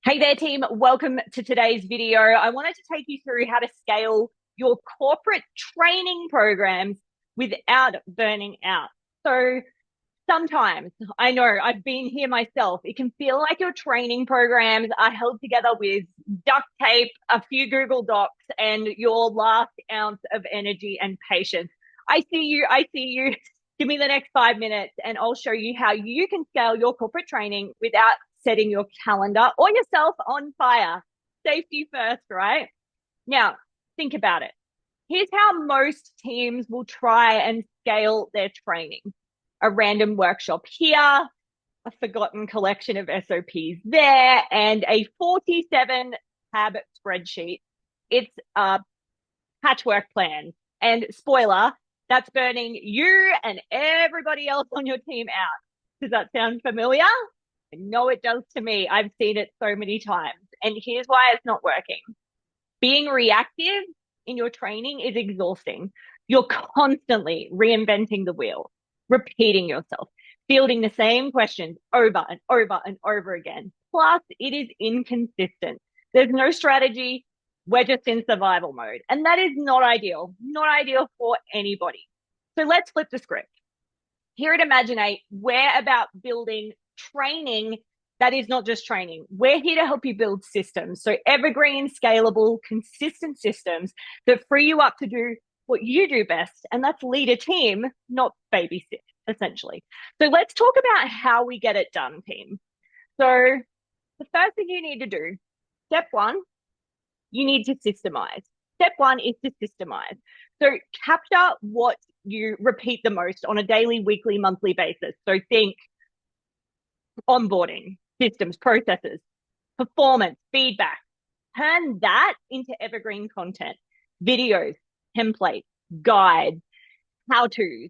Hey there, team. Welcome to today's video. I wanted to take you through how to scale your corporate training programs without burning out. So sometimes, I know I've been here myself, it can feel like your training programs are held together with duct tape, a few Google Docs, and your last ounce of energy and patience. I see you. I see you. Give me the next 5 minutes and I'll show you how you can scale your corporate training without setting your calendar or yourself on fire. Safety first, right? Now, think about it. Here's how most teams will try and scale their training. A random workshop here, a forgotten collection of SOPs there, and a 47 tab spreadsheet. It's a patchwork plan. And spoiler, that's burning you and everybody else on your team out. Does that sound familiar? I know it does to me. I've seen it so many times. And here's why it's not working. Being reactive in your training is exhausting. You're constantly reinventing the wheel, repeating yourself, fielding the same questions over and over and over again. Plus, it is inconsistent. There's no strategy. We're just in survival mode. And that is not ideal for anybody. So let's flip the script. Here at Imaginate, we're about building training that is not just training. We're here to help you build systems. So evergreen, scalable, consistent systems that free you up to do what you do best. And that's lead a team, not babysit, essentially. So let's talk about how we get it done, team. So the first thing you need to do, step one, you need to systemize. Step one is to systemize. So capture what you repeat the most on a daily, weekly, monthly basis. So think onboarding, systems, processes, performance, feedback. Turn that into evergreen content, videos, templates, guides, how-tos.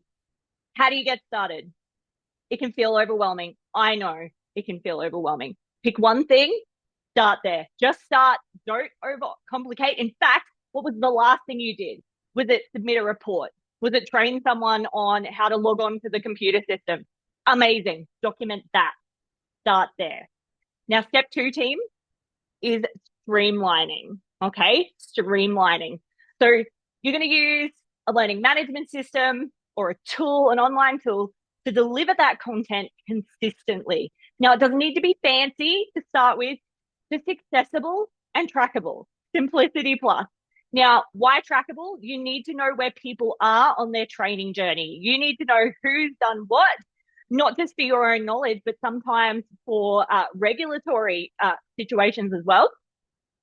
How do you get started? It can feel overwhelming. I know it can feel overwhelming. Pick one thing, start there. Just start. Don't overcomplicate. In fact, what was the last thing you did? Was it submit a report? Was it train someone on how to log on to the computer system? Amazing. Document that. Start there. Now, step two, team, is streamlining. Okay, streamlining. So you're going to use a learning management system or a tool, an online tool, to deliver that content consistently. Now, it doesn't need to be fancy to start with, just accessible and trackable. Simplicity plus. Now, why trackable? You need to know where people are on their training journey. You need to know who's done what, not just for your own knowledge, but sometimes for regulatory situations as well.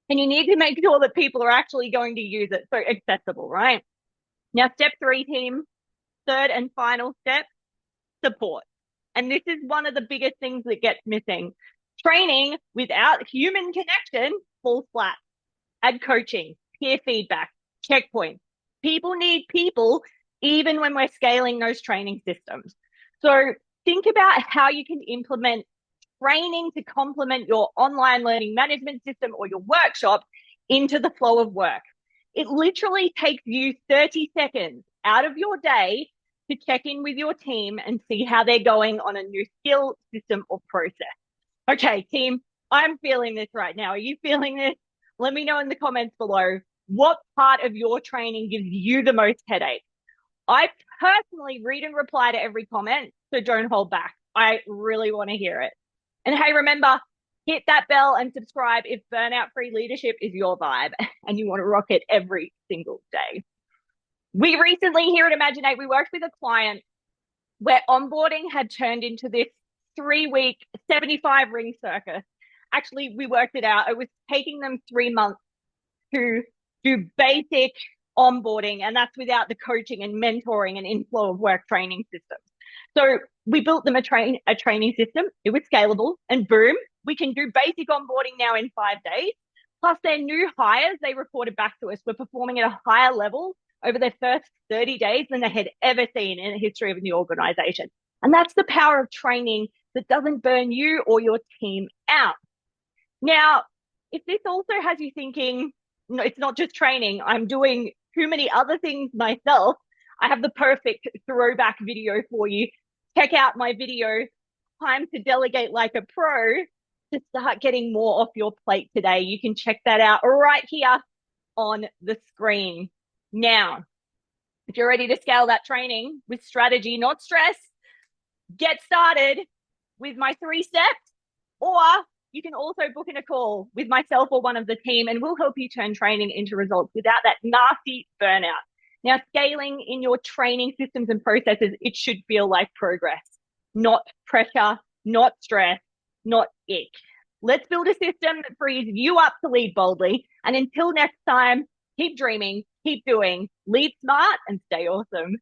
And you need to make sure that people are actually going to use it. So accessible, right? Now, step three, team, third and final step, support. And this is one of the biggest things that gets missing. Training without human connection falls flat. Add coaching, peer feedback, checkpoints. People need people even when we're scaling those training systems. So think about how you can implement training to complement your online learning management system or your workshop into the flow of work. It literally takes you 30 seconds out of your day to check in with your team and see how they're going on a new skill, system, or process. Okay, team, I'm feeling this right now. Are you feeling this? Let me know in the comments below what part of your training gives you the most headache. I personally read and reply to every comment, so don't hold back. I really want to hear it. And hey, remember, hit that bell and subscribe if burnout-free leadership is your vibe and you want to rock it every single day. We recently here at Imaginate, we worked with a client where onboarding had turned into this 3-week, 75 ring circus. Actually, we worked it out. It was taking them 3 months to do basic onboarding, and that's without the coaching and mentoring and inflow of work training systems. So we built them a training system. It was scalable, and boom, we can do basic onboarding now in 5 days. Plus their new hires, they reported back to us, were performing at a higher level over their first 30 days than they had ever seen in the history of the organization. And that's the power of training that doesn't burn you or your team out. Now, if this also has you thinking, no, it's not just training, I'm doing too many other things myself, I have the perfect throwback video for you. Check out my video, Time to Delegate Like a Pro, to start getting more off your plate today. You can check that out right here on the screen. Now, if you're ready to scale that training with strategy, not stress, get started with my 3 steps, or you can also book in a call with myself or one of the team, and we'll help you turn training into results without that nasty burnout. Now, scaling in your training systems and processes, it should feel like progress, not pressure, not stress, not ick. Let's build a system that frees you up to lead boldly. And until next time, keep dreaming, keep doing, lead smart, and stay awesome.